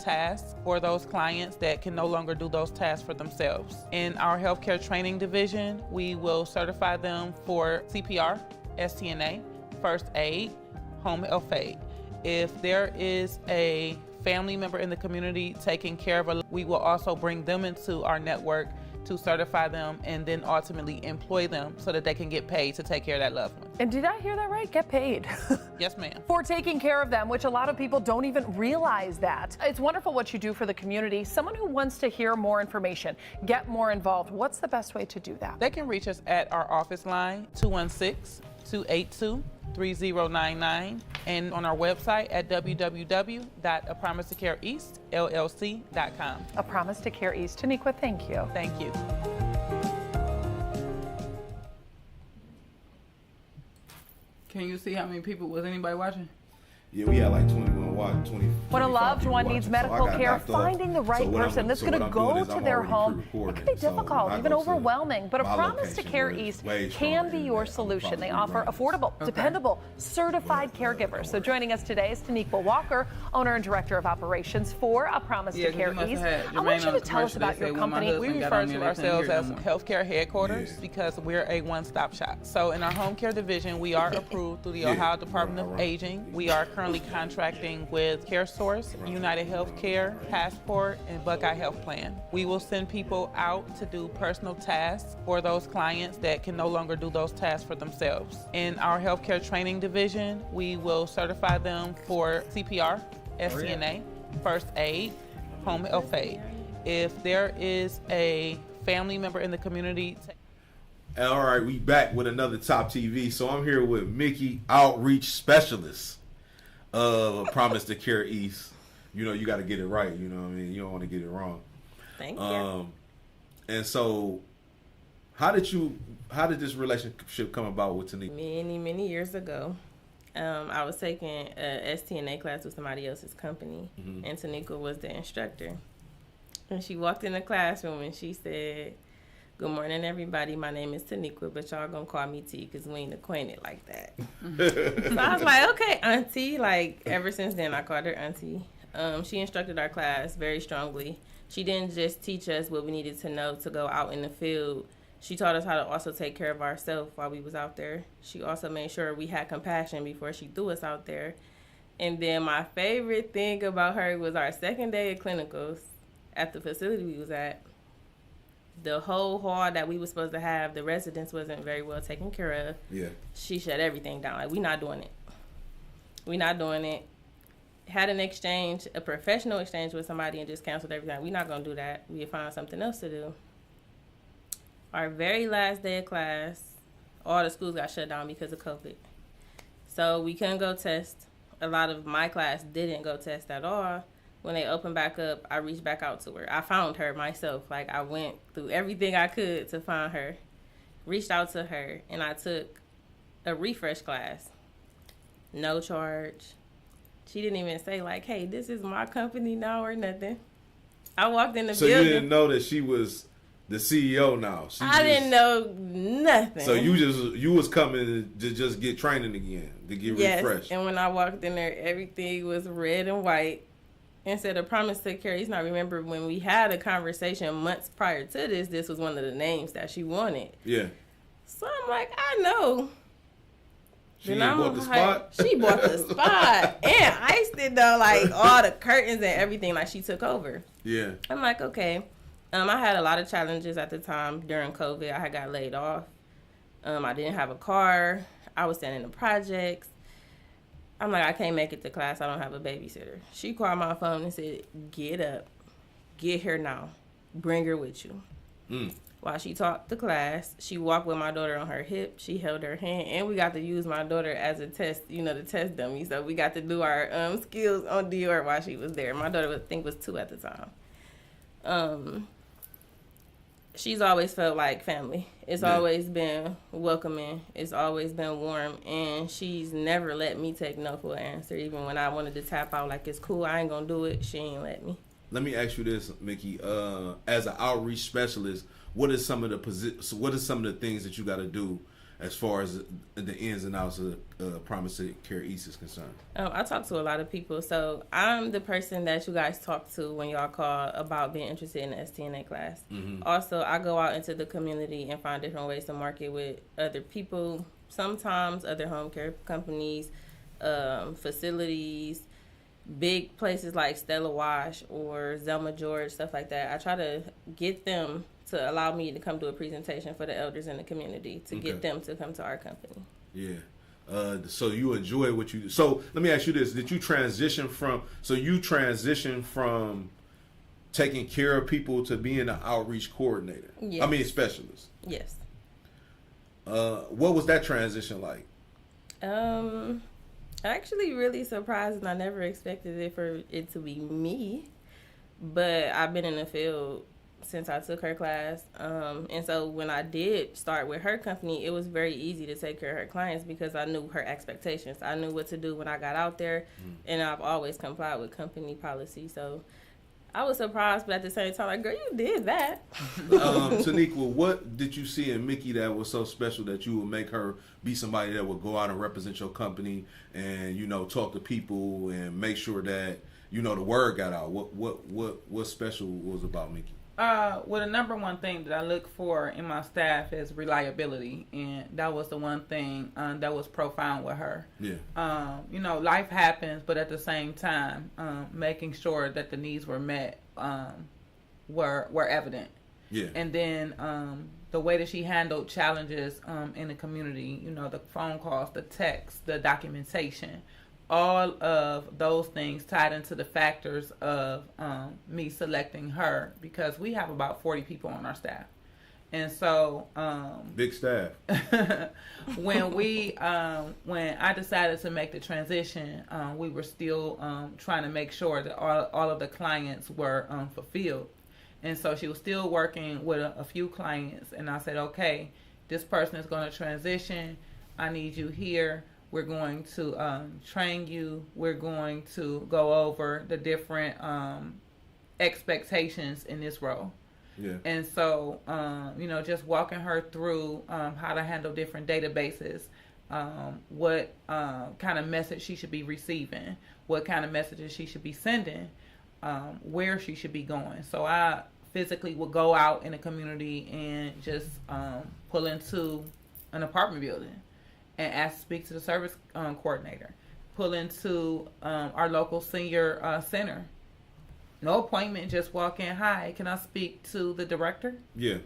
tasks for those clients that can no longer do those tasks for themselves. In our healthcare training division, we will certify them for CPR, STNA, first aid, home health aid. If there is a family member in the community taking care of a, we will also bring them into our network to certify them and then ultimately employ them so that they can get paid to take care of that loved one. And did I hear that right? Get paid. Yes, ma'am. For taking care of them, which a lot of people don't even realize that. It's wonderful what you do for the community. Someone who wants to hear more information, get more involved, what's the best way to do that? They can reach us at our office line, 216-282-3099, and on our website at www.apromisetocareeastllc.com. A Promise to Care East. Toniqua, thank you. Thank you. Can you see how many people, was anybody watching? Yeah, we had like 21 watch, 20. When a loved one needs medical care, finding the right person that's going to go to their home, it can be difficult, even overwhelming. But a Promise to Care East can be your solution. They offer affordable, dependable, certified caregivers. So joining us today is Toniqua Walker, owner and director of operations for A Promise to Care East. I want you to tell us about your company. We refer to ourselves as healthcare headquarters because we're a one-stop shop. So in our home care division, we are approved through the Ohio Department of Aging. We are currently contracting with CareSource, United Healthcare, Passport, and Buckeye Health Plan. We will send people out to do personal tasks for those clients that can no longer do those tasks for themselves. In our healthcare training division, we will certify them for CPR, STNA, first aid, home health aid. If there is a family member in the community. All right, we back with another Top TV. So I'm here with Mickey, outreach specialist of A Promise to Care East. You know, you got to get it right. You know what I mean? You don't want to get it wrong. Thank you. And so, how did this relationship come about with Toniqua? Many years ago, I was taking a STNA class with somebody else's company, and Toniqua was the instructor. And she walked in the classroom and she said, "Good morning, everybody. My name is Toniqua, but y'all gonna call me T because we ain't acquainted like that." So I was like, "Okay, Auntie." Like, ever since then, I called her Auntie. She instructed our class very strongly. She didn't just teach us what we needed to know to go out in the field. She taught us how to also take care of ourselves while we was out there. She also made sure we had compassion before she threw us out there. And then my favorite thing about her was our second day of clinicals at the facility we was at. The whole hall that we were supposed to have, the residents wasn't very well taken care of. Yeah. She shut everything down. Like, we not doing it. We not doing it. Had an exchange, a professional exchange with somebody and just canceled everything. We not going to do that. We find something else to do. Our very last day of class, all the schools got shut down because of COVID. So we couldn't go test. A lot of my class didn't go test at all. When they opened back up, I reached back out to her. I found her myself. Like, I went through everything I could to find her, reached out to her, and I took a refresh class. No charge. She didn't even say, like, "Hey, this is my company now," or nothing. I walked in the building. So you didn't know that she was the CEO now? I didn't know nothing. So you was coming to just get training again, to get refreshed. And when I walked in there, everything was red and white. Instead of Promise to Care East, I remember when we had a conversation months prior to this was one of the names that she wanted. Yeah. So I'm like, I know. She bought the spot? She bought the spot. And iced it, though, like all the curtains and everything, like she took over. Yeah. I'm like, okay. I had a lot of challenges at the time during COVID. I had got laid off. I didn't have a car. I was staying in the projects. I'm like, I can't make it to class. I don't have a babysitter. She called my phone and said, "Get up. Get here now. Bring her with you." While she taught the class, she walked with my daughter on her hip. She held her hand, and we got to use my daughter as a test, the test dummy. So we got to do our skills on Dior while she was there. My daughter, I think, was 2 at the time. She's always felt like family. It's always been welcoming. It's always been warm. And she's never let me take no for an answer. Even when I wanted to tap out, like, it's cool, I ain't going to do it, she ain't let me. Let me ask you this, Mickey. As an outreach specialist, what are some of the things that you got to do as far as the ins and outs of Promise to Care East is concerned? I talk to a lot of people, so I'm the person that you guys talk to when y'all call about being interested in the STNA class. Mm-hmm. Also, I go out into the community and find different ways to market with other people, sometimes other home care companies, facilities, big places like Stella Wash or Zelma George, stuff like that. I try to get them to allow me to come do a presentation for the elders in the community to get them to come to our company. Yeah. So you enjoy what you do. So let me ask you this. Did you transition from taking care of people to being an outreach coordinator? Yes. I mean, specialist. Yes. What was that transition like? Actually really surprised, and I never expected it to be me. But I've been in the field since I took her class. And so when I did start with her company, it was very easy to take care of her clients because I knew her expectations. I knew what to do when I got out there, and I've always complied with company policy. So I was surprised, but at the same time, like, girl, you did that. Toniqua, what did you see in Mickey that was so special that you would make her be somebody that would go out and represent your company and, you know, talk to people and make sure that, you know, the word got out? What special was about Mickey? Well, the number one thing that I look for in my staff is reliability, and that was the one thing that was profound with her. Yeah. You know, life happens, but at the same time, making sure that the needs were met were evident. Yeah. And then the way that she handled challenges in the community, you know, the phone calls, the texts, the documentation, all of those things tied into the factors of me selecting her, because we have about 40 people on our staff. And so big staff. when I decided to make the transition, we were still trying to make sure that all of the clients were fulfilled. And so she was still working with a few clients, and I said, okay, this person is going to transition. I need you here. We're going to train you. We're going to go over the different expectations in this role. Yeah. And so, you know, just walking her through how to handle different databases, what kind of message she should be receiving, what kind of messages she should be sending, where she should be going. So I physically would go out in the community and just pull into an apartment building and ask to speak to the service coordinator, pull into our local senior center. No appointment, just walk in. Hi, can I speak to the director? Yeah.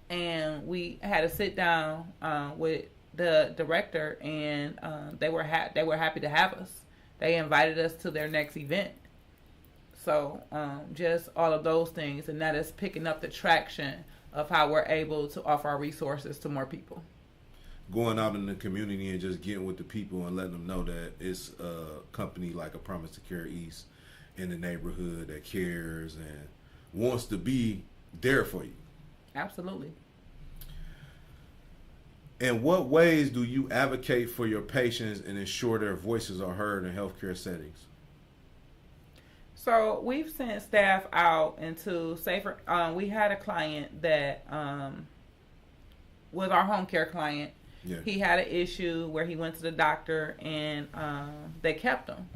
And we had to sit down with the director, and they were happy to have us. They invited us to their next event. So just all of those things, and that is picking up the traction of how we're able to offer our resources to more people. Going out in the community and just getting with the people and letting them know that it's a company like a Promise to Care East in the neighborhood that cares and wants to be there for you. Absolutely. In what ways do you advocate for your patients and ensure their voices are heard in healthcare settings? So we've sent staff out into safer. We had a client that was our home care client. Yeah. He had an issue where he went to the doctor, and they kept him.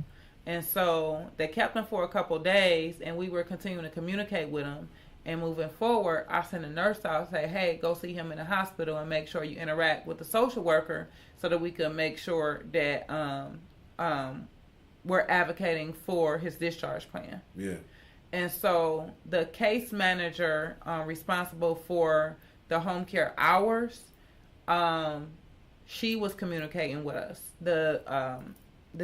And so they kept him for a couple of days, and we were continuing to communicate with him. And moving forward, I sent a nurse out and say, hey, go see him in the hospital and make sure you interact with the social worker so that we can make sure that we're advocating for his discharge plan. Yeah. And so the case manager responsible for the home care hours, she was communicating with us. The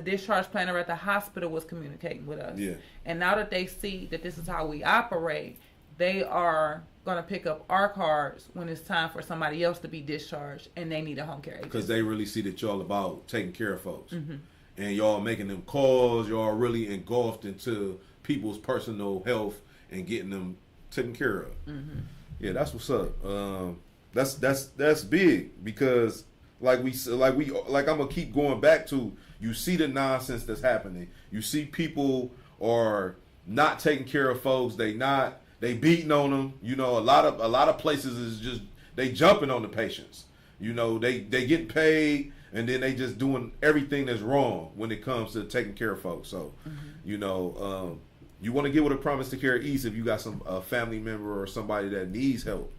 discharge planner at the hospital was communicating with us. Yeah. And now that they see that this is how we operate, they are going to pick up our cards when it's time for somebody else to be discharged and they need a home care agent. Because they really see that y'all about taking care of folks. Mm-hmm. And y'all making them calls, y'all really engulfed into people's personal health and getting them taken care of. Mm-hmm. Yeah, that's what's up. That's big, because like I'm gonna keep going back to, you see the nonsense that's happening. You see people are not taking care of folks. They beating on them. You know, a lot of places is just they jumping on the patients. You know, they get paid, and then they just doing everything that's wrong when it comes to taking care of folks. So, you know, you want to get with a Promise to Care East if you got a family member or somebody that needs help.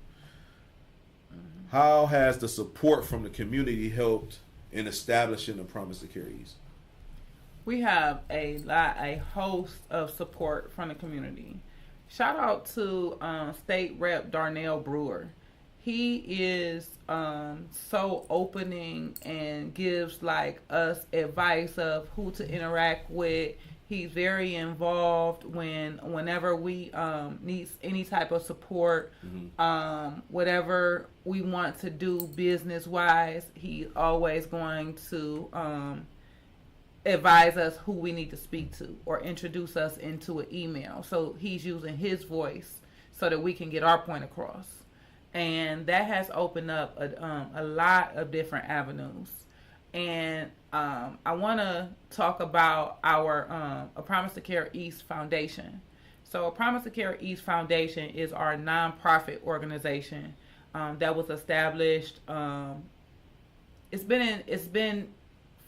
How has the support from the community helped in establishing the Promise to Care East? We have a host of support from the community. Shout out to State Rep Darnell Brewer. He is so opening and gives like us advice of who to interact with. He's very involved whenever we need any type of support, whatever we want to do business wise. He's always going to advise us who we need to speak to or introduce us into an email. So he's using his voice so that we can get our point across. And that has opened up a lot of different avenues. And I want to talk about our A Promise to Care East Foundation. So A Promise to Care East Foundation is our nonprofit organization that was established. It's been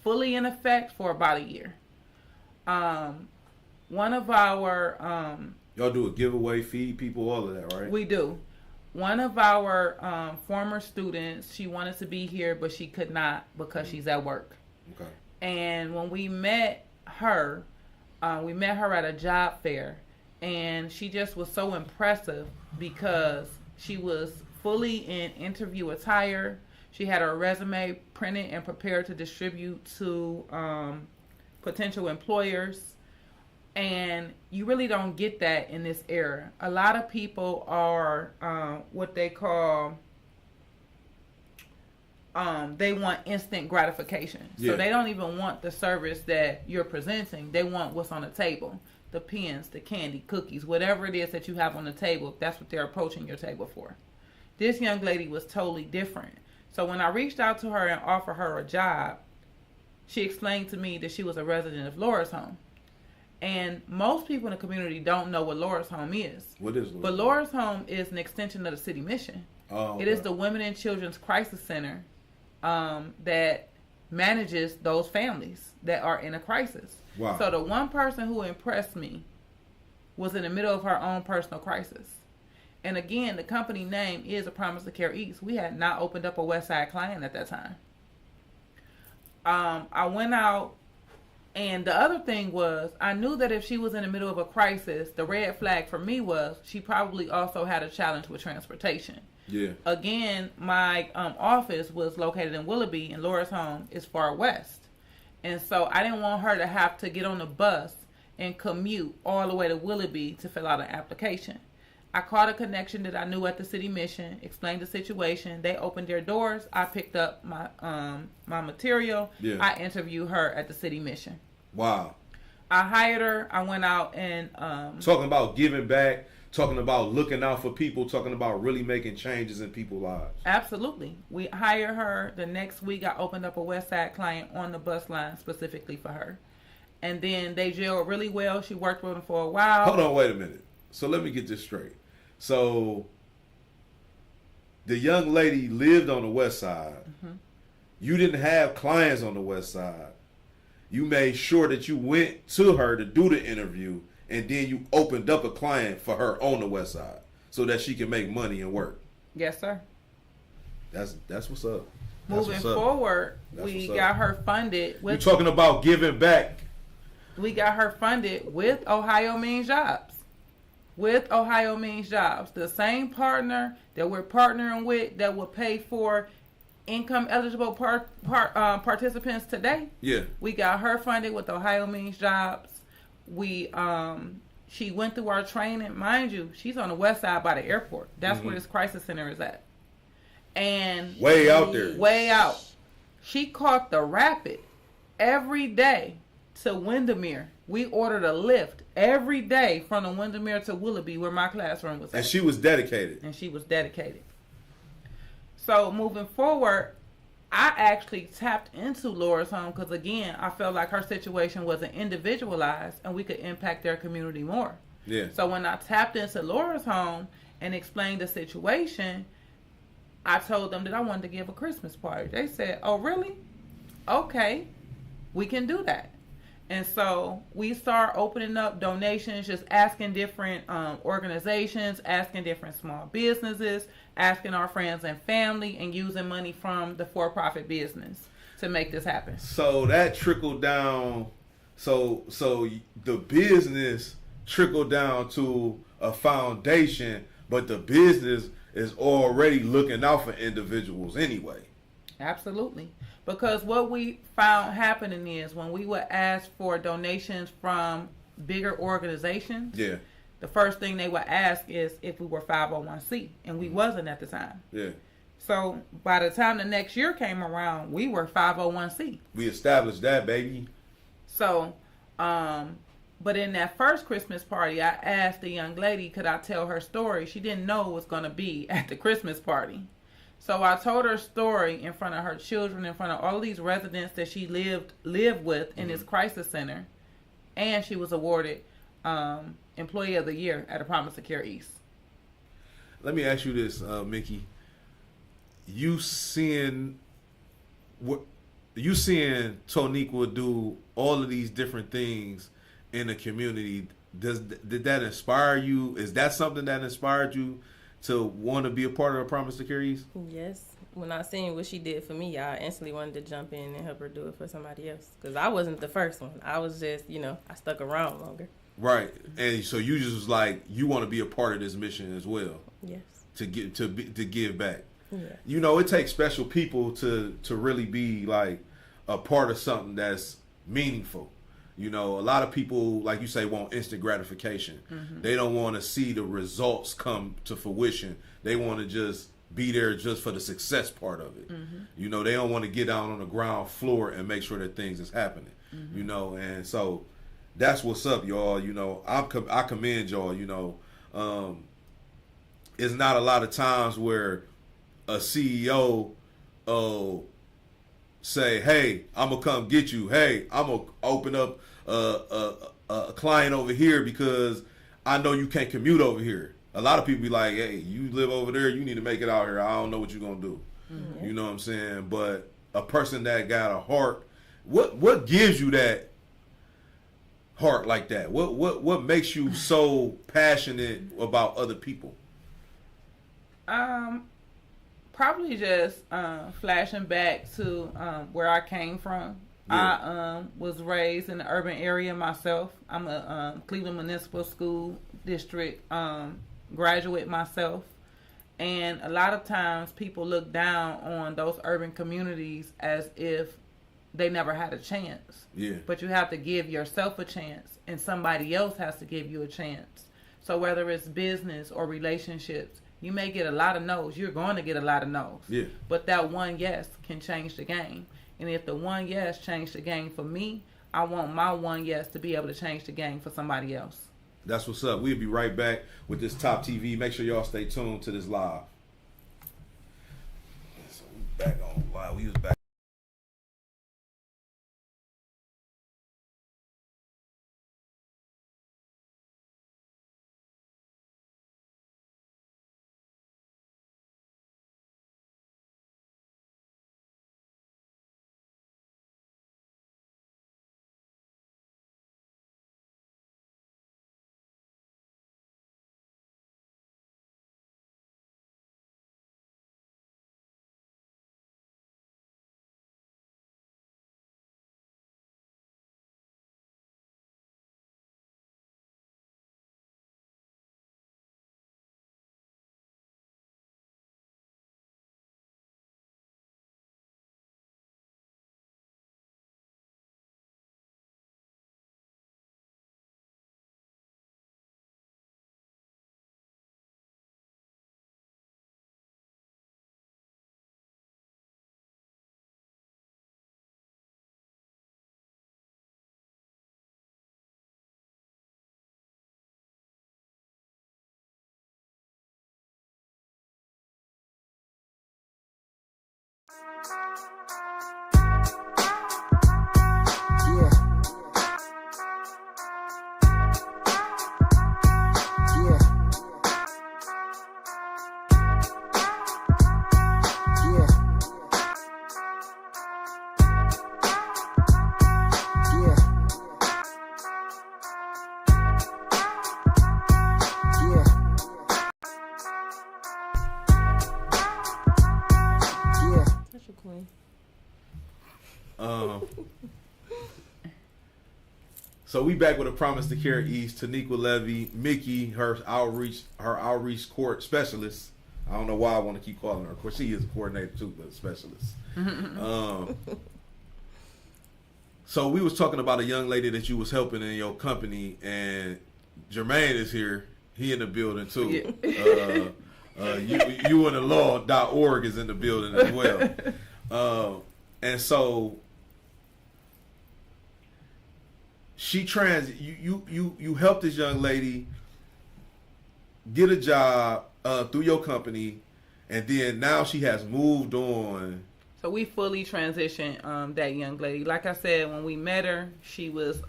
fully in effect for about a year. One of our y'all do a giveaway, feed people, all of that, right? We do. One of our former students, she wanted to be here, but she could not because she's at work. Okay. And when we met her at a job fair, and she just was so impressive because she was fully in interview attire. She had her resume printed and prepared to distribute to potential employers. And you really don't get that in this era. A lot of people are what they call, they want instant gratification. Yeah. So they don't even want the service that you're presenting. They want what's on the table. The pens, the candy, cookies, whatever it is that you have on the table, that's what they're approaching your table for. This young lady was totally different. So when I reached out to her and offered her a job, she explained to me that she was a resident of Laura's Home. And most people in the community don't know what Laura's Home is. What is Laura's But Laura's Home is an extension of the city mission. Oh, okay. It is the Women and Children's Crisis Center that manages those families that are in a crisis. Wow. So the one person who impressed me was in the middle of her own personal crisis. And again, the company name is A Promise to Care East. We had not opened up a West Side client at that time. I went out, and the other thing was, I knew that if she was in the middle of a crisis, the red flag for me was she probably also had a challenge with transportation. Yeah. Again, my office was located in Willoughby, and Laura's Home is far west. And so I didn't want her to have to get on the bus and commute all the way to Willoughby to fill out an application. I called a connection that I knew at the city mission, explained the situation. They opened their doors. I picked up my my material. Yeah. I interviewed her at the city mission. Wow. I hired her. I went out and talking about giving back, talking about looking out for people, talking about really making changes in people's lives. Absolutely. We hired her. The next week, I opened up a West Side client on the bus line specifically for her. And then they gelled really well. She worked with them for a while. Hold on, wait a minute. So let me get this straight. So the young lady lived on the West Side. Mm-hmm. You didn't have clients on the West Side. You made sure that you went to her to do the interview, and then you opened up a client for her on the West Side so that she can make money and work. Yes, sir. That's what's up. Moving forward, we got her funded. You're talking about giving back. We got her funded with Ohio Means Jobs. With Ohio Means Jobs, the same partner that we're partnering with that will pay for income eligible participants today. Yeah, we got her funded with Ohio Means Jobs. She went through our training. Mind you, she's on the west side by the airport. That's where this crisis center is at. And way out there. Way out. She caught the rapid every day to Windermere. We ordered a lift every day from the Windermere to Willoughby where my classroom was at. And she was dedicated. So moving forward, I actually tapped into Laura's Home because, again, I felt like her situation wasn't individualized and we could impact their community more. Yeah. So when I tapped into Laura's Home and explained the situation, I told them that I wanted to give a Christmas party. They said, "Oh, really? Okay, we can do that." And so we start opening up donations, just asking different organizations, asking different small businesses, asking our friends and family, and using money from the for-profit business to make this happen. So that trickled down. So the business trickled down to a foundation, but the business is already looking out for individuals anyway. Absolutely. Because what we found happening is when we would ask for donations from bigger organizations, the first thing they would ask is if we were 501c, and we wasn't at the time. Yeah. So by the time the next year came around, we were 501c. We established that, baby. So, but in that first Christmas party, I asked the young lady, could I tell her story? She didn't know it was going to be at the Christmas party. So I told her story in front of her children, in front of all of these residents that she lived with in this crisis center. And she was awarded Employee of the Year at A Promise to Care East. Let me ask you this, Mickey. You seeing Toniqua do all of these different things in the community, did that inspire you? Is that something that inspired you to want to be a part of A Promise to Care East? Yes. When I seen what she did for me, I instantly wanted to jump in and help her do it for somebody else. Because I wasn't the first one. I was just, I stuck around longer. Right. And so you just was like, you want to be a part of this mission as well. Yes. To give back. Yeah. It takes special people to really be like a part of something that's meaningful. A lot of people, like you say, want instant gratification. Mm-hmm. They don't want to see the results come to fruition. They want to just be there just for the success part of it. Mm-hmm. They don't want to get down on the ground floor and make sure that things is happening. Mm-hmm. And so that's what's up, y'all. I commend y'all. It's not a lot of times where a CEO say, "Hey, I'm gonna come get you. Hey, I'm gonna open up a client over here because I know you can't commute over here." A lot of people be like, "Hey, you live over there. You need to make it out here. I don't know what you're gonna do." Mm-hmm. You know what I'm saying? But a person that got a heart, what gives you that heart like that? What makes you so passionate about other people? Probably just flashing back to where I came from. Yeah. I was raised in the urban area myself. I'm a Cleveland Municipal School District graduate myself. And a lot of times people look down on those urban communities as if they never had a chance. Yeah. But you have to give yourself a chance, and somebody else has to give you a chance. So whether it's business or relationships, you may get a lot of no's. You're going to get a lot of no's. Yeah. But that one yes can change the game. And if the one yes changed the game for me, I want my one yes to be able to change the game for somebody else. That's what's up. We'll be right back with this TopTv. Make sure y'all stay tuned to this live. So we back on live. We was back. So we back with a Promise to Care East. Toniqua Levy, Mickey, her outreach court specialist. I don't know why I want to keep calling her. Of course, she is a coordinator too, but a specialist. So we was talking about a young lady that you was helping in your company, and Jermaine is here. He in the building too. You and the law.org is in the building as well. And so you helped this young lady get a job through your company, and then now she has moved on. So we fully transitioned that young lady. Like I said, when we met her, she was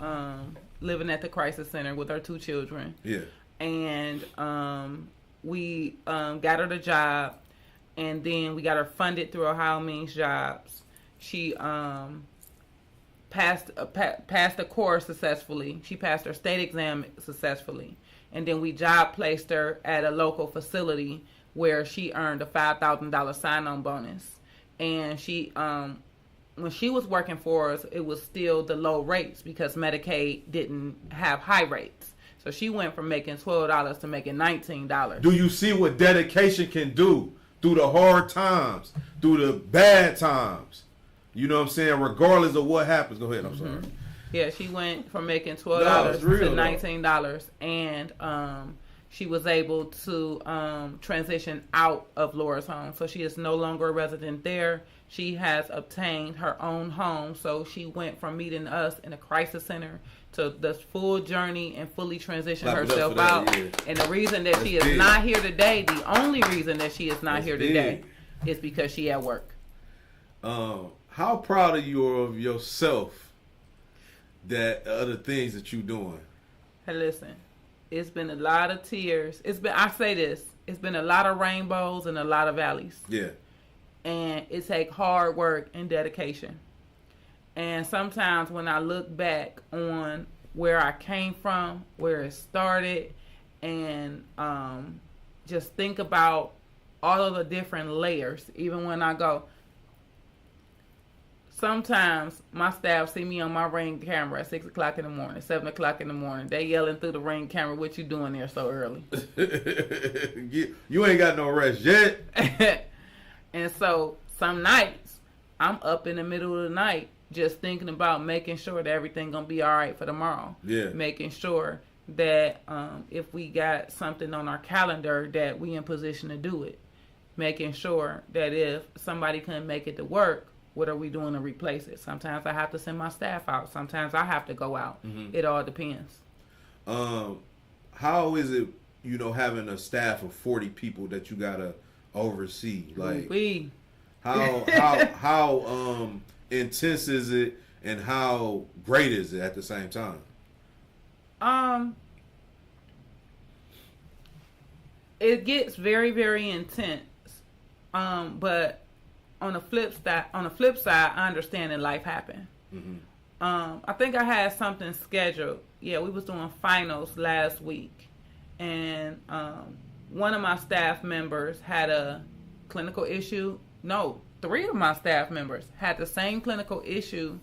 living at the crisis center with her 2 children. Yeah. And we got her the job, and then we got her funded through Ohio Means Jobs. She passed the course successfully. She passed her state exam successfully. And then we job placed her at a local facility where she earned a $5,000 sign-on bonus. And she, when she was working for us, it was still the low rates because Medicaid didn't have high rates. So she went from making $12 to making $19. Do you see what dedication can do through the hard times, through the bad times? You know what I'm saying? Regardless of what happens. Go ahead. I'm sorry. Yeah, she went from making $12 to $19, and she was able to transition out of Laura's home. So she is no longer a resident there. She has obtained her own home. So she went from meeting us in a crisis center to the full journey and fully transition herself out. Yeah. And the reason that she is not here today, the only reason that she is not here today is because she at work. How proud are you of yourself that other things that you doing? Hey, listen, it's been a lot of tears. It's been a lot of rainbows and a lot of valleys. Yeah. And it takes hard work and dedication. And sometimes when I look back on where I came from, where it started, and just think about all of the different layers, even when I go, sometimes my staff see me on my Ring camera at 6 o'clock in the morning, 7 o'clock in the morning. They yelling through the Ring camera, "What you doing there so early?" You ain't got no rest yet. And so some nights I'm up in the middle of the night just thinking about making sure that everything gonna be all right for tomorrow. Yeah. Making sure that if we got something on our calendar that we in position to do it. Making sure that if somebody couldn't make it to work, what are we doing to replace it? Sometimes I have to send my staff out. Sometimes I have to go out. Mm-hmm. It all depends. How is it, having a staff of 40 people that you gotta oversee? Like, how intense is it, and how great is it at the same time? It gets very, very intense. But on the flip side, I understand that life happened. Mm-hmm. I think I had something scheduled. Yeah, we was doing finals last week, and one of my staff members had a clinical issue. No, 3 of my staff members had the same clinical issue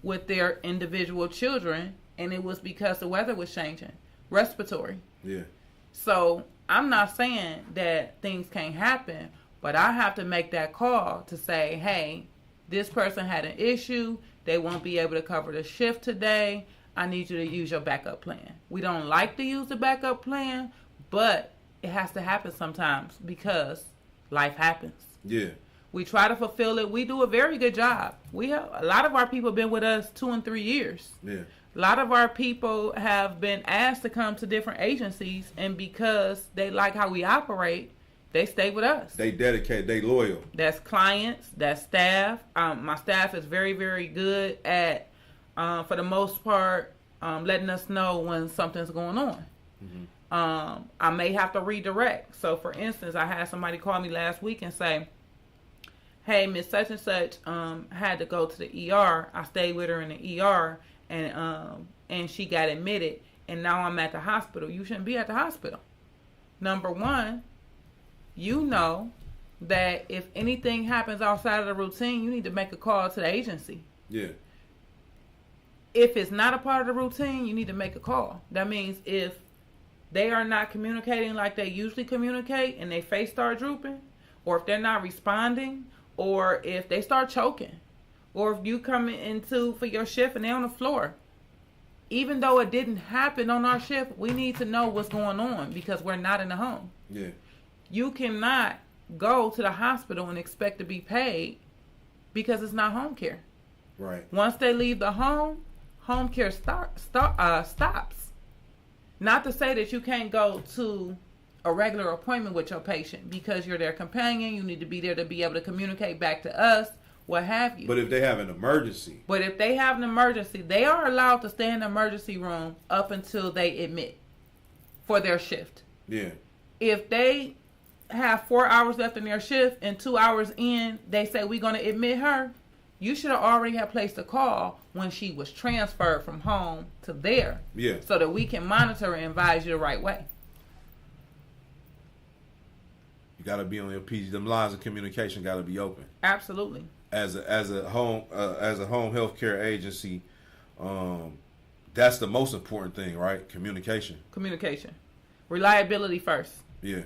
with their individual children, and it was because the weather was changing. Respiratory. Yeah. So I'm not saying that things can't happen, but I have to make that call to say, hey, this person had an issue. They won't be able to cover the shift today. I need you to use your backup plan. We don't like to use the backup plan, but it has to happen sometimes because life happens. Yeah. We try to fulfill it. We do a very good job. A lot of our people have been with us 2 and 3 years. Yeah. A lot of our people have been asked to come to different agencies, and because they like how we operate, they stay with us. They dedicate. They loyal. That's clients. That's staff. My staff is very, very good at, for the most part, letting us know when something's going on. Mm-hmm. I may have to redirect. So, for instance, I had somebody call me last week and say, hey, Miss Such and Such had to go to the ER. I stayed with her in the ER, and she got admitted, and now I'm at the hospital. You shouldn't be at the hospital. Number one, you know that if anything happens outside of the routine, you need to make a call to the agency. Yeah. If it's not a part of the routine, you need to make a call. That means if they are not communicating like they usually communicate and their face start drooping, or if they're not responding, or if they start choking, or if you come into for your shift and they're on the floor, even though it didn't happen on our shift, we need to know what's going on because we're not in the home. Yeah. You cannot go to the hospital and expect to be paid because it's not home care. Right. Once they leave the home care stops. Not to say that you can't go to a regular appointment with your patient because you're their companion. You need to be there to be able to communicate back to us, what have you. But if they have an emergency. They are allowed to stay in the emergency room up until they admit for their shift. Yeah. If they have 4 hours left in their shift and 2 hours in, they say we're going to admit her, you should have already have placed a call when she was transferred from home to there. Yeah. So that we can monitor and advise you the right way. You got to be on your P's. Them lines of communication got to be open. Absolutely. As a home health care agency, that's the most important thing, right? Communication. Reliability first. Yeah.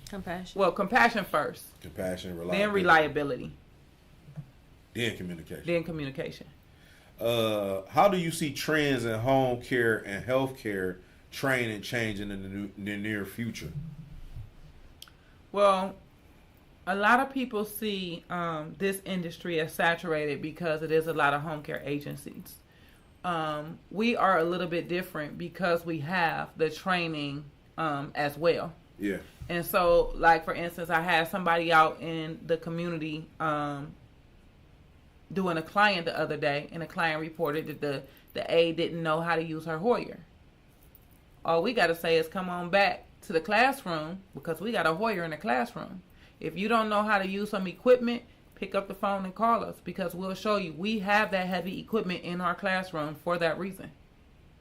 Compassion. Well, compassion first. Compassion, reliability. Then reliability. Then communication. How do you see trends in home care and health care training changing in the near future? Well, a lot of people see this industry as saturated because it is a lot of home care agencies. We are a little bit different because we have the training as well. Yeah. And so, like, for instance, I had somebody out in the community doing a client the other day, and the client reported that the aide didn't know how to use her Hoyer. All we got to say is come on back to the classroom because we got a Hoyer in the classroom. If you don't know how to use some equipment, pick up the phone and call us because we'll show you. We have that heavy equipment in our classroom for that reason.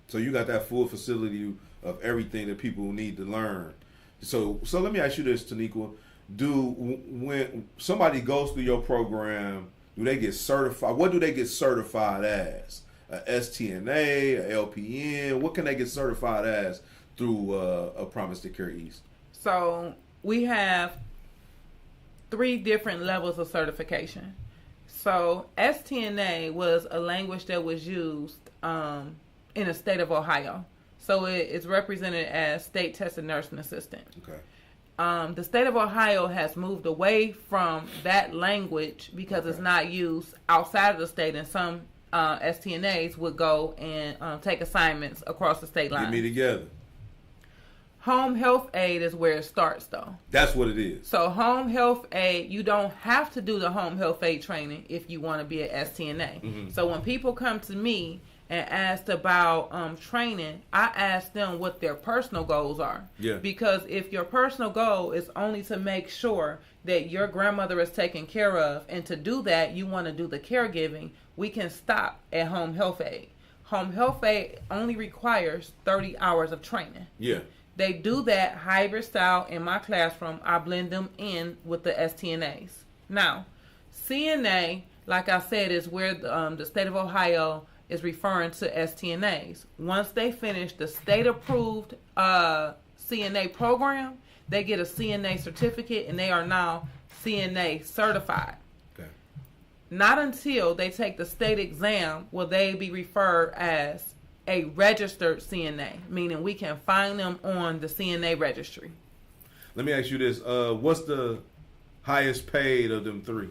So you got that full facility of everything that people need to learn. So let me ask you this, Toniqua. When somebody goes through your program, do they get certified? What do they get certified as? A STNA, a LPN? What can they get certified as through a Promise to Care East? So we have 3 different levels of certification. So STNA was a language that was used in the state of Ohio. So it's represented as State Tested Nursing Assistant. Okay. The state of Ohio has moved away from that language because it's not used outside of the state, and some STNAs would go and take assignments across the state line. Get me together. Home health aid is where it starts, though. That's what it is. So home health aid, you don't have to do the home health aid training if you want to be an STNA. Mm-hmm. So when people come to me and asked about training, I ask them what their personal goals are. Yeah. Because if your personal goal is only to make sure that your grandmother is taken care of, and to do that, you want to do the caregiving, we can stop at home health aid. Home health aid only requires 30 hours of training. Yeah. They do that hybrid style in my classroom. I blend them in with the STNAs. Now, CNA, like I said, is where the state of Ohio is referring to STNAs. Once they finish the state-approved CNA program, they get a CNA certificate, and they are now CNA certified. Okay. Not until they take the state exam will they be referred as a registered CNA, meaning we can find them on the CNA registry. Let me ask you this. What's the highest paid of them 3?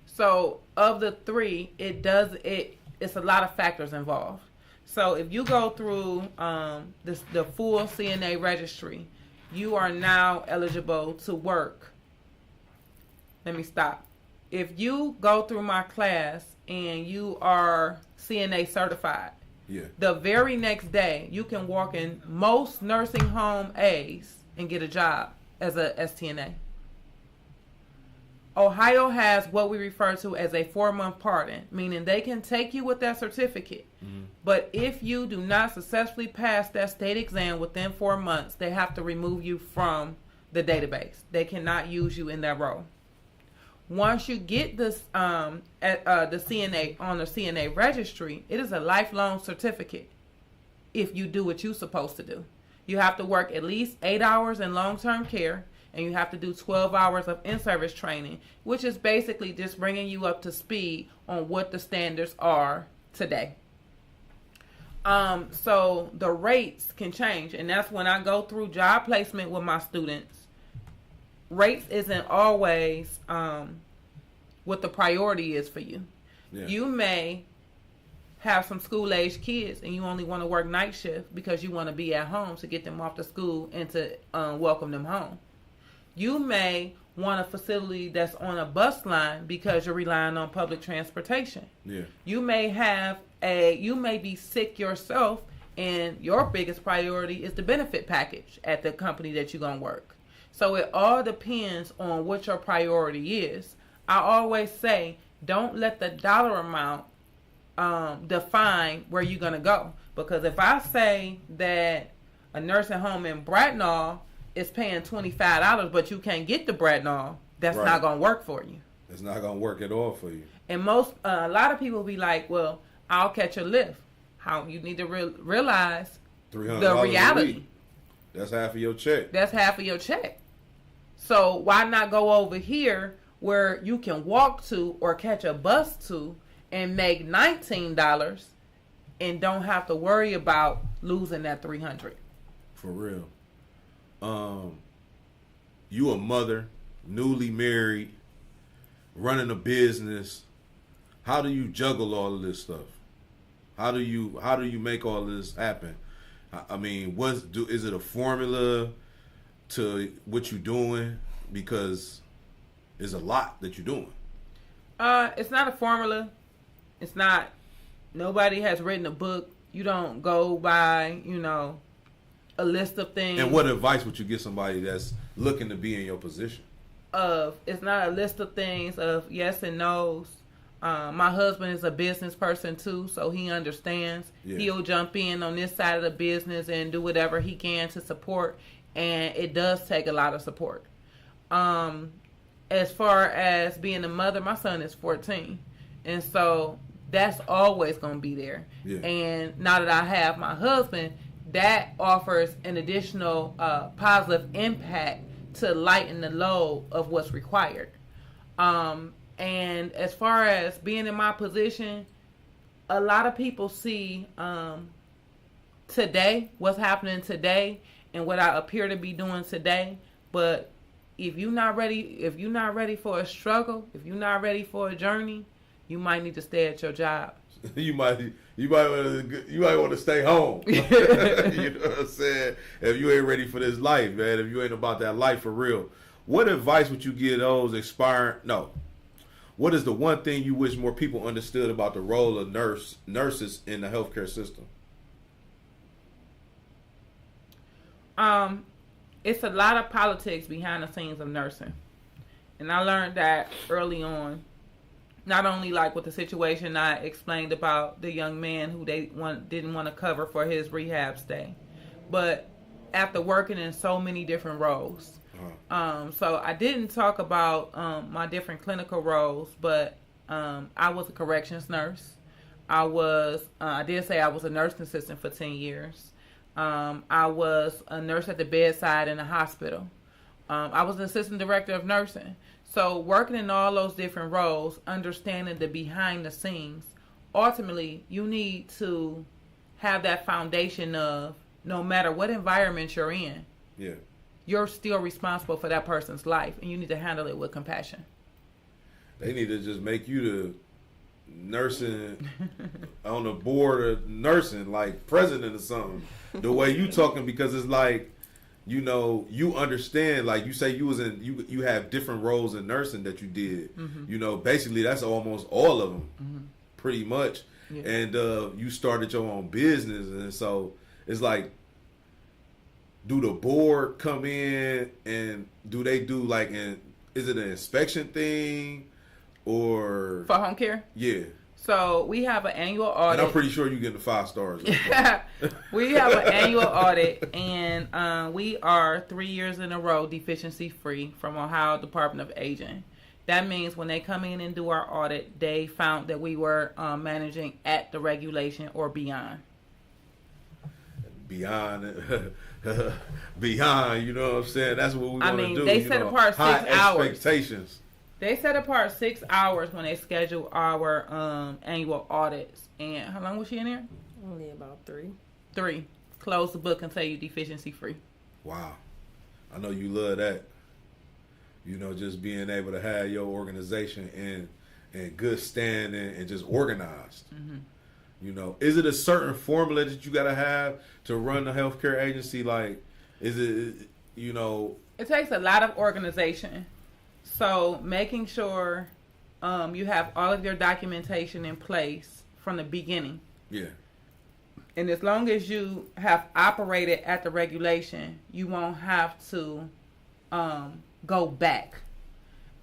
So of the 3, it's a lot of factors involved. So if you go through the full CNA registry, you are now eligible to work. Let me stop. If you go through my class and you are CNA certified, yeah, the very next day you can walk in most nursing home A's and get a job as a STNA. Ohio has what we refer to as a 4-month pardon, meaning they can take you with that certificate. Mm-hmm. But if you do not successfully pass that state exam within 4 months, they have to remove you from the database. They cannot use you in that role. Once you get this at the CNA on the CNA registry, it is a lifelong certificate if you do what you're supposed to do. You have to work at least 8 hours in long-term care, and you have to do 12 hours of in-service training, which is basically just bringing you up to speed on what the standards are today. So the rates can change, and that's when I go through job placement with my students. Rates isn't always what the priority is for you. Yeah. You may have some school-age kids and you only want to work night shift because you want to be at home to get them off to school and to welcome them home. You may want a facility that's on a bus line because you're relying on public transportation. Yeah. You may be sick yourself, and your biggest priority is the benefit package at the company that you're going to work. So it all depends on what your priority is. I always say, don't let the dollar amount define where you're going to go. Because if I say that a nursing home in Bracknell is paying $25, but you can't get to Bracknell, that's right. Not going to work for you. It's not going to work at all for you. And a lot of people be like, well, I'll catch a lift. How you need to realize the reality. That's half of your check. That's half of your check. So why not go over here where you can walk to or catch a bus to and make $19 and don't have to worry about losing that $300? For real. You a mother, newly married, running a business. How do you juggle all of this stuff? How do you make all of this happen? I mean, is it a formula to what you're doing? Because it's a lot that you're doing. It's not a formula. It's not. Nobody has written a book. You don't go by, a list of things. And what advice would you give somebody that's looking to be in your position? It's not a list of things of yes and no's. My husband is a business person too, so he understands. Yeah. He'll jump in on this side of the business and do whatever he can to support, and it does take a lot of support. As far as being a mother, my son is 14, and so that's always going to be there. Yeah. And now that I have my husband, that offers an additional positive impact to lighten the load of what's required. And as far as being in my position, a lot of people see today, what's happening today, and what I appear to be doing today. But if you're not ready for a struggle, if you're not ready for a journey, you might need to stay at your job. you might want to stay home. You know what I'm saying? If you ain't ready for this life, man, if you ain't about that life for real, what advice would you give those what is the one thing you wish more people understood about the role of nurses in the healthcare system? It's a lot of politics behind the scenes of nursing. And I learned that early on. Not only like with the situation I explained about the young man who didn't want to cover for his rehab stay, but after working in so many different roles. So I didn't talk about my different clinical roles, but I was a corrections nurse. I did say I was a nursing assistant for 10 years. I was a nurse at the bedside in a hospital. I was an assistant director of nursing. So working in all those different roles, understanding the behind the scenes, ultimately you need to have that foundation of no matter what environment you're in, yeah, you're still responsible for that person's life, and you need to handle it with compassion. They need to just make you the nursing on the board of nursing, like president or something. The way you talking, because it's like, you understand, like you say you have different roles in nursing that you did. Mm-hmm. Basically that's almost all of them, mm-hmm. pretty much. Yeah. And you started your own business, and so it's like, do the board come in and do they do like is it an inspection thing or for home care? Yeah. So we have an annual audit. And I'm pretty sure you're getting the 5 stars. We have an annual audit, and we are 3 years in a row deficiency free from Ohio Department of Aging. That means when they come in and do our audit, they found that we were managing at the regulation or beyond. Beyond, you know what I'm saying? That's what we want to do. They set apart 6 hours. Expectations. They set apart 6 hours when they schedule our annual audits. And how long was she in there? Only about 3. 3. Close the book and say you deficiency free. Wow. I know you love that. You know, just being able to have your organization in good standing and just organized. Mm-hmm. You know, is it a certain formula that you got to have to run the healthcare agency? Like, is it, you know? It takes a lot of organization. So making sure you have all of your documentation in place from the beginning. Yeah. And as long as you have operated at the regulation, you won't have to go back.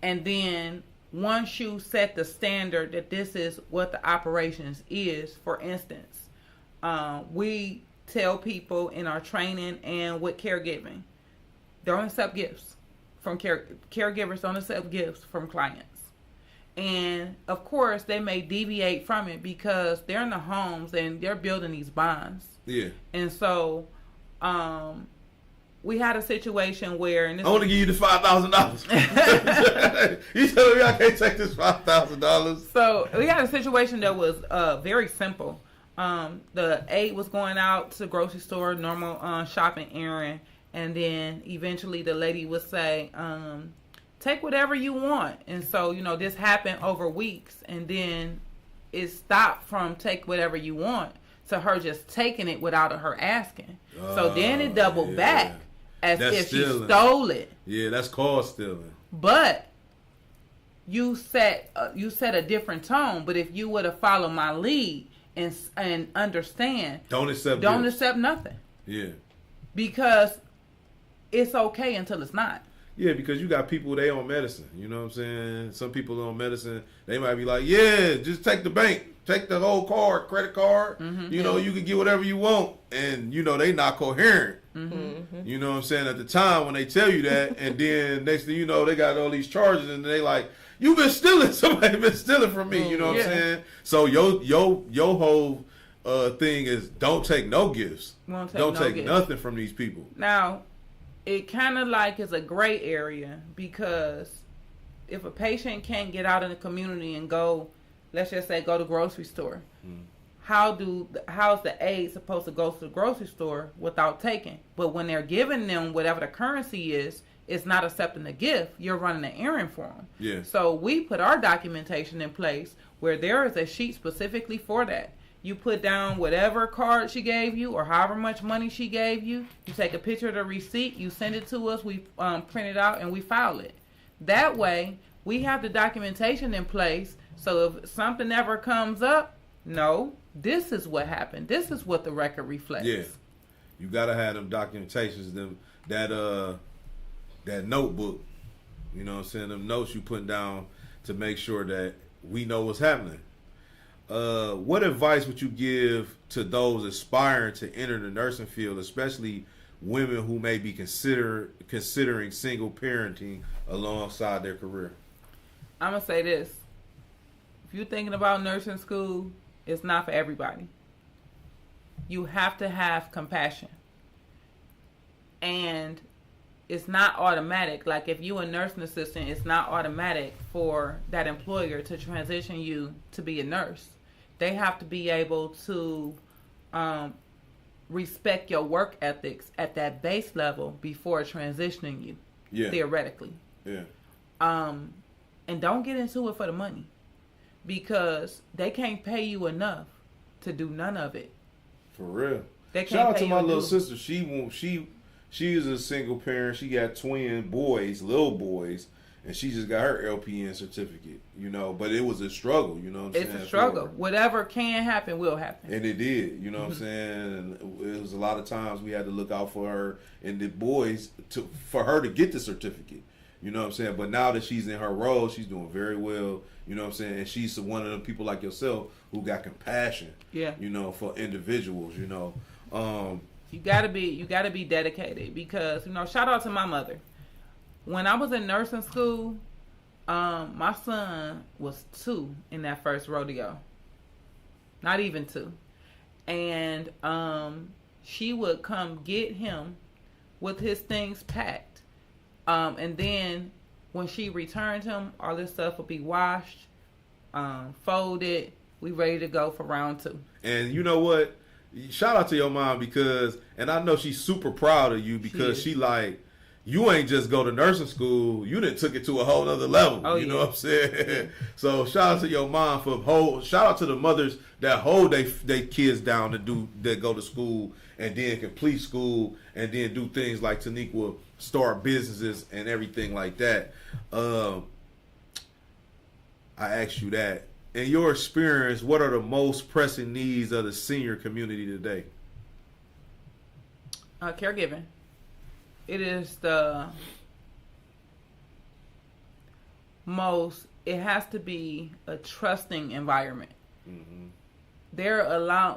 And then once you set the standard that this is what the operations is, for instance, we tell people in our training and with caregiving, they don't accept gifts from caregivers, don't accept gifts from clients. And of course, they may deviate from it because they're in the homes and they're building these bonds. Yeah. And so, we had a situation where, and I want to give you the $5,000. You telling me I can't take this $5,000? So we had a situation that was very simple. The aide was going out to the grocery store, normal shopping errand, and then eventually the lady would say, take whatever you want. And so, you know, this happened over weeks, and then it stopped from take whatever you want to her just taking it without her asking. So then it doubled back as if stealing. She stole it. Yeah, that's called stealing. But you set a different tone. But if you would have followed my lead and understand, don't accept nothing. Yeah, because it's okay until it's not. Yeah, because you got people, they on medicine. You know what I'm saying? Some people on medicine, they might be like, yeah, just take the bank. Take the whole card, credit card. Mm-hmm. You know, you can get whatever you want. And, you know, they not coherent. Mm-hmm. You know what I'm saying? At the time when they tell you that, and then next thing you know, they got all these charges, and they like, you been stealing. Somebody been stealing from me. You know what I'm saying? So your whole thing is don't take no gifts. Don't take nothing from these people. Now, it kind of like is a gray area, because if a patient can't get out in the community and go, let's just say go to the grocery store, how's the aide supposed to go to the grocery store without taking? But when they're giving them whatever the currency is, it's not accepting the gift. You're running an errand for them. Yeah. So we put our documentation in place where there is a sheet specifically for that. You put down whatever card she gave you or however much money she gave you. You take a picture of the receipt. You send it to us. We print it out and we file it. That way, we have the documentation in place. So if something ever comes up, no, this is what happened. This is what the record reflects. Yeah, you gotta have them documentations, that notebook. You know what I'm saying? Them notes you put down to make sure that we know what's happening. What advice would you give to those aspiring to enter the nursing field, especially women who may be considering single parenting alongside their career? I'm gonna say this. If you're thinking about nursing school, it's not for everybody. You have to have compassion. And it's not automatic. Like if you're a nursing assistant, it's not automatic for that employer to transition you to be a nurse. They have to be able to respect your work ethics at that base level before transitioning you, theoretically. Yeah. And don't get into it for the money, because they can't pay you enough to do none of it. For real. Shout out to my little sister. She is a single parent. She got twin boys, little boys, and she just got her LPN certificate, you know, but it was a struggle, you know what I'm saying? It's a struggle. Whatever can happen will happen. And it did, you know what I'm saying? And it was a lot of times we had to look out for her and the boys for her to get the certificate, you know what I'm saying? But now that she's in her role, she's doing very well, you know what I'm saying? And she's one of them people like yourself who got compassion, you know, for individuals, you know. You gotta be dedicated, because, you know, shout out to my mother. When I was in nursing school, My son was 2 in that first rodeo. Not even 2. And she would come get him with his things packed. And then when she returned him, all this stuff would be washed, folded. We ready to go for round 2. And you know what? Shout out to your mom because, and I know she's super proud of you because she like, you ain't just go to nursing school. You done took it to a whole other level. Oh, you know what I'm saying? So shout out to your mom shout out to the mothers that hold they kids down that go to school and then complete school and then do things like Toniqua, start businesses and everything like that. I asked you that. In your experience, what are the most pressing needs of the senior community today? Caregiving. It is the most, it has to be a trusting environment. Mm-hmm.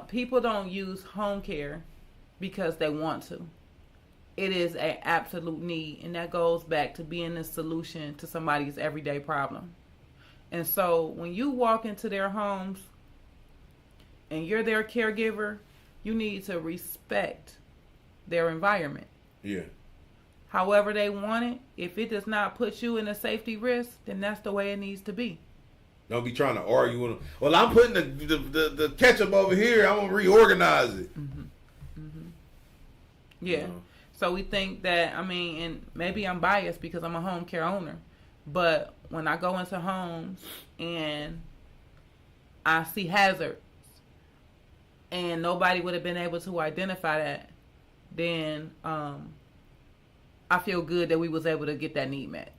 People don't use home care because they want to. It is an absolute need, and that goes back to being the solution to somebody's everyday problem. And so when you walk into their homes and you're their caregiver, you need to respect their environment. Yeah. However they want it. If it does not put you in a safety risk, then that's the way it needs to be. Don't be trying to argue with them. Well, I'm putting the ketchup over here. I'm going to reorganize it. Mm-hmm. Mm-hmm. Yeah. So we think that, and maybe I'm biased because I'm a home care owner, but when I go into homes and I see hazards and nobody would have been able to identify that, then I feel good that we was able to get that need met.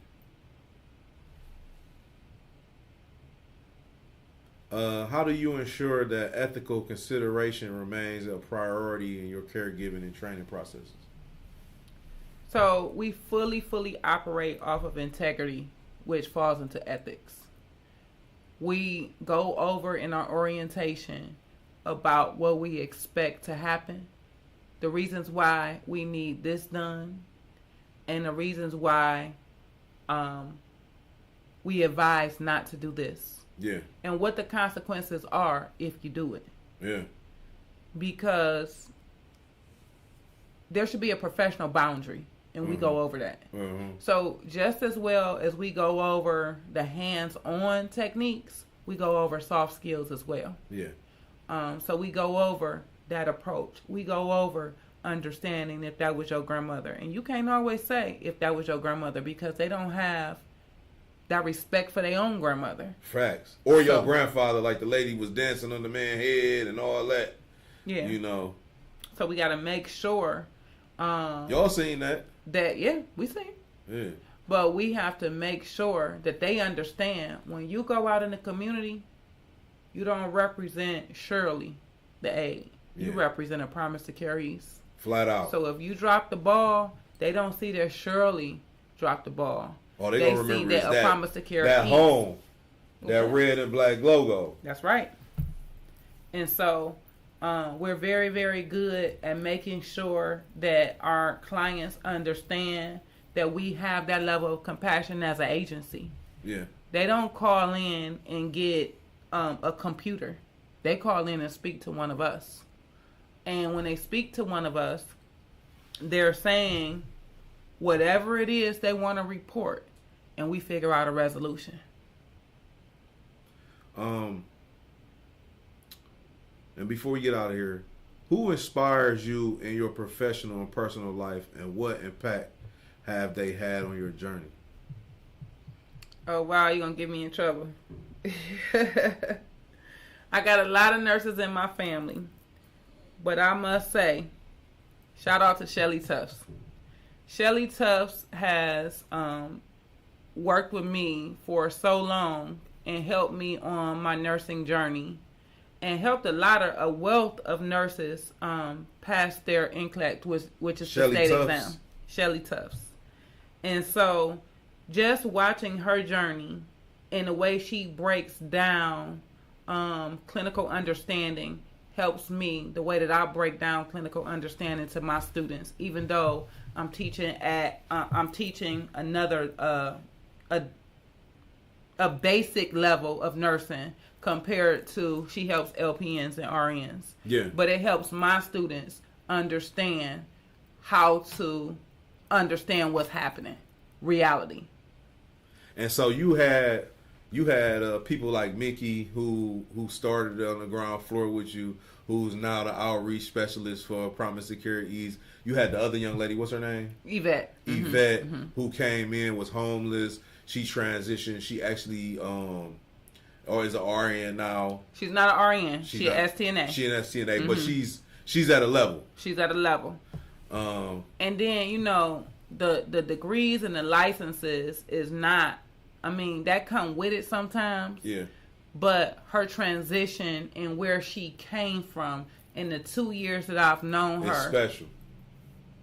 How do you ensure that ethical consideration remains a priority in your caregiving and training processes? So we fully operate off of integrity, which falls into ethics. We go over in our orientation about what we expect to happen, the reasons why we need this done, and the reasons why we advise not to do this. Yeah. And what the consequences are if you do it. Yeah. Because there should be a professional boundary, and we go over that. Mm-hmm. So just as well as we go over the hands-on techniques, we go over soft skills as well. Yeah. So we go over that approach. We go over understanding if that was your grandmother. And you can't always say if that was your grandmother because they don't have that respect for their own grandmother. Facts. Or your grandfather, like the lady was dancing on the man's head and all that. Yeah. You know. So we got to make sure. Y'all seen that? We seen. Yeah. But we have to make sure that they understand when you go out in the community, you don't represent Shirley, the aide. You represent a promise to care east. Flat out. So if you drop the ball, they don't see that Shirley dropped the ball. Oh, they gonna remember see that a promise to care that east. Home, that red and black logo. That's right. And so we're very, very good at making sure that our clients understand that we have that level of compassion as an agency. Yeah. They don't call in and get a computer. They call in and speak to one of us. And when they speak to one of us, they're saying whatever it is they want to report, and we figure out a resolution. And before we get out of here, who inspires you in your professional and personal life, and what impact have they had on your journey? Oh, wow, you're going to get me in trouble. I got a lot of nurses in my family, but I must say, shout out to Shelly Tufts. Shelly Tufts has worked with me for so long and helped me on my nursing journey and helped a wealth of nurses pass their NCLEX, which is Shelly the state Tufts. exam. Shelly Tufts. And so just watching her journey and the way she breaks down clinical understanding helps me the way that I break down clinical understanding to my students, even though I'm teaching another a basic level of nursing compared to she helps LPNs and RNs. Yeah. But it helps my students understand how to understand what's happening, reality. And so you had people like Mickey who started on the ground floor with you, who's now the outreach specialist for Promise to Care Ease. You had the other young lady, what's her name? Yvette. Yvette, who came in, was homeless. She transitioned. She actually or is an RN now. She's not an RN. She's an STNA. She's an STNA, but she's at a level. She's at a level. And then, you know, the degrees and the licenses is not, I mean, that come with it sometimes. Yeah. But her transition and where she came from in the 2 years that I've known her. It's special.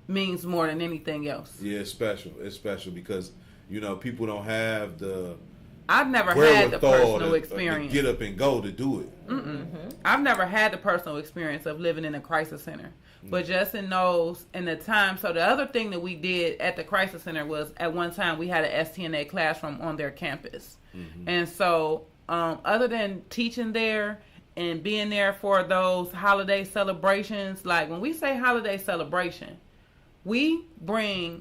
Means more than anything else. Yeah, it's special. It's special because, you know, people don't have the I've never had the personal experience. To get up and go to do it. I've never had the personal experience of living in a crisis center. But just in the time, so the other thing that we did at the crisis center was at one time we had an STNA classroom on their campus. And so other than teaching there and being there for those holiday celebrations, like when we say holiday celebration, we bring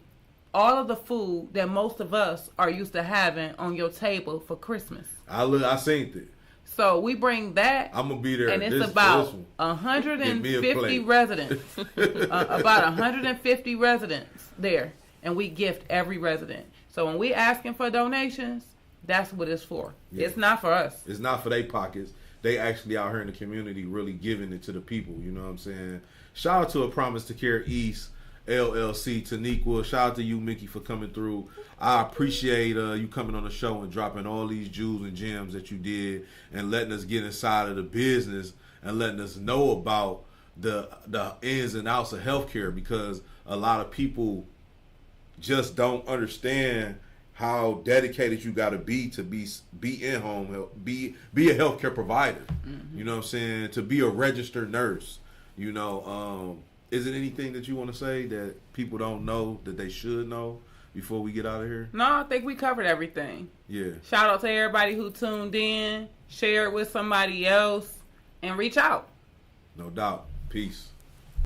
all of the food that most of us are used to having on your table for Christmas. I seen it. So we bring that. I'm gonna be there, and it's about 150 residents. About 150 residents there, and we gift every resident. So when we asking for donations, that's what it's for. Yeah. It's not for us. It's not for their pockets. They actually out here in the community really giving it to the people. You know what I'm saying? Shout out to A Promise to Care East LLC, Toniqua. Shout out to you, Mickey, for coming through. I appreciate you coming on the show and dropping all these jewels and gems that you did and letting us get inside of the business and letting us know about the ins and outs of healthcare, because a lot of people just don't understand how dedicated you got to be in home health, be a healthcare provider. You know what I'm saying? To be a registered nurse. You know, is it anything that you want to say that people don't know that they should know before we get out of here? No, I think we covered everything. Yeah. Shout out to everybody who tuned in, share it with somebody else, and reach out. No doubt. Peace.